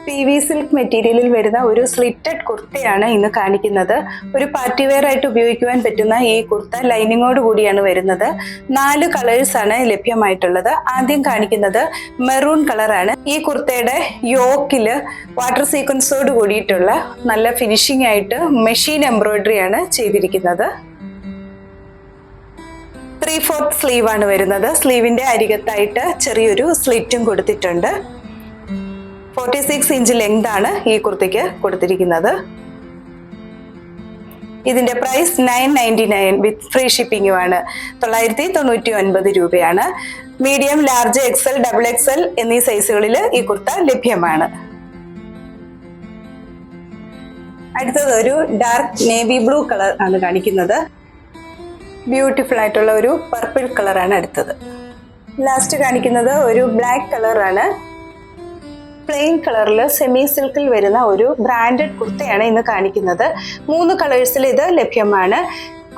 PV silk മെറ്റീരിയലിൽ വരുന്ന ഒരു സ്ലിറ്റഡ് കുർത്തയാണ് ഇന്ന് കാണിക്കുന്നത്. ഒരു പാർട്ടി വെയർ ആയിട്ട് ഉപയോഗിക്കുവാൻ പറ്റുന്ന ഈ കുർത്ത ലൈനിങ്ങോട് കൂടിയാണ് വരുന്നത്. 4 കളേഴ്സ് ആണ് ലഭ്യമായിട്ടുള്ളത്. ആദ്യം കാണിക്കുന്നത് മെറൂൺ കളറാണ്. ഈ കുർത്തയുടെ യോക്കില് വാട്ടർ സീക്വൻസോട് കൂടിയിട്ടുള്ള നല്ല ഫിനിഷിംഗ് ആയിട്ട് മെഷീൻ എംബ്രോയിഡറി ആണ് ചെയ്തിരിക്കുന്നത്. 3/4 സ്ലീവ് ആണ് വരുന്നത്. സ്ലീവിന്റെ അരികത്തായിട്ട് ചെറിയൊരു സ്ലിറ്റും കൊടുത്തിട്ടുണ്ട്. 46 ഇഞ്ച് ലെങ്ത് ആണ് ഈ കുർത്തയ്ക്ക് കൊടുത്തിരിക്കുന്നത്. ഇതിന്റെ പ്രൈസ് 999 വിത്ത് ഫ്രീ ഷിപ്പിംഗുമാണ്. 999 രൂപയാണ്. Medium, large, XL, double XL എന്നീ സൈസുകളിൽ ഈ കുർത്ത ലഭ്യമാണ്. അടുത്തത് ഒരു ഡാർക്ക് നേവി ബ്ലൂ കളർ ആണ് കാണിക്കുന്നത്. ബ്യൂട്ടിഫുൾ ആയിട്ടുള്ള ഒരു പർപ്പിൾ കളറാണ് അടുത്തത്. ലാസ്റ്റ് കാണിക്കുന്നത് ഒരു ബ്ലാക്ക് കളറാണ്. പ്ലെയിൻ കളറിൽ സെമി സിൽക്കിൽ വരുന്ന ഒരു ബ്രാൻഡഡ് കുർത്തയാണ് ഇന്ന് കാണിക്കുന്നത്. 3 കളേഴ്സിൽ ഇത് ലഭ്യമാണ്.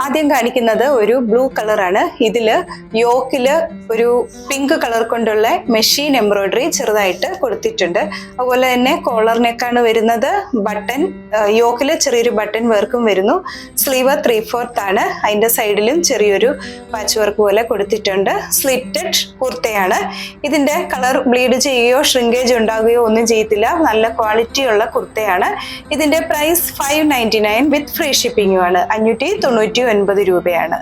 ആദ്യം കാണിക്കുന്നത് ഒരു ബ്ലൂ കളറാണ്. ഇതില് യോക്കില് ഒരു പിങ്ക് കളർ കൊണ്ടുള്ള മെഷീൻ എംബ്രോയിഡറി ചെറുതായിട്ട് കൊടുത്തിട്ടുണ്ട്. അതുപോലെ തന്നെ കോളർ നെക്കാണ് വരുന്നത്. ബട്ടൺ യോക്കില് ചെറിയൊരു ബട്ടൺ വർക്കും വരുന്നു. സ്ലീവ് 3/4 ആണ്. അതിന്റെ സൈഡിലും ചെറിയൊരു പാച്ച് വർക്ക് പോലെ കൊടുത്തിട്ടുണ്ട്. സ്ലിറ്റഡ് കുർത്തയാണ്. ഇതിന്റെ കളർ ബ്ലീഡ് ചെയ്യുകയോ ഷ്രിങ്കേജ് ഉണ്ടാകുകയോ ഒന്നും ചെയ്യത്തില്ല. നല്ല ക്വാളിറ്റി ഉള്ള കുർത്തയാണ്. ഇതിന്റെ പ്രൈസ് 599 വിത്ത് ഫ്രീ ഷിപ്പിംഗുമാണ്. 599 രൂപയാണ്.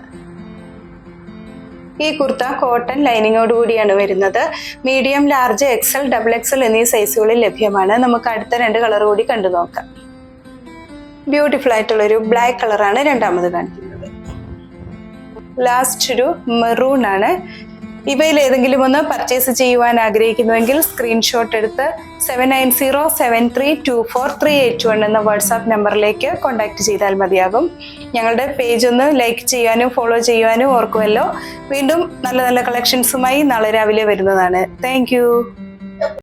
ഈ കുർത്ത കോട്ടൺ ലൈനിങ്ങോട് കൂടിയാണ് വരുന്നത്. Medium, large, XL, double XL എന്നീ സൈസുകളിൽ ലഭ്യമാണ്. നമുക്ക് അടുത്ത 2 കളർ കൂടി കണ്ടു നോക്കാം. ബ്യൂട്ടിഫുൾ ആയിട്ടുള്ള ഒരു ബ്ലാക്ക് കളറാണ് രണ്ടാമത് കാണിക്കുന്നത്. ലാസ്റ്റ് ഒരു മെറൂൺ ആണ്. ഇവയിൽ ഏതെങ്കിലും ഒന്ന് പർച്ചേസ് ചെയ്യുവാൻ ആഗ്രഹിക്കുന്നുവെങ്കിൽ സ്ക്രീൻഷോട്ട് എടുത്ത് 7907324381 എന്ന വാട്സാപ്പ് നമ്പറിലേക്ക് കോൺടാക്ട് ചെയ്താൽ മതിയാകും. ഞങ്ങളുടെ പേജ് ഒന്ന് ലൈക്ക് ചെയ്യാനും ഫോളോ ചെയ്യുവാനും ഓർക്കുമല്ലോ. വീണ്ടും നല്ല നല്ല കളക്ഷൻസുമായി നാളെ രാവിലെ വരുന്നതാണ്. താങ്ക്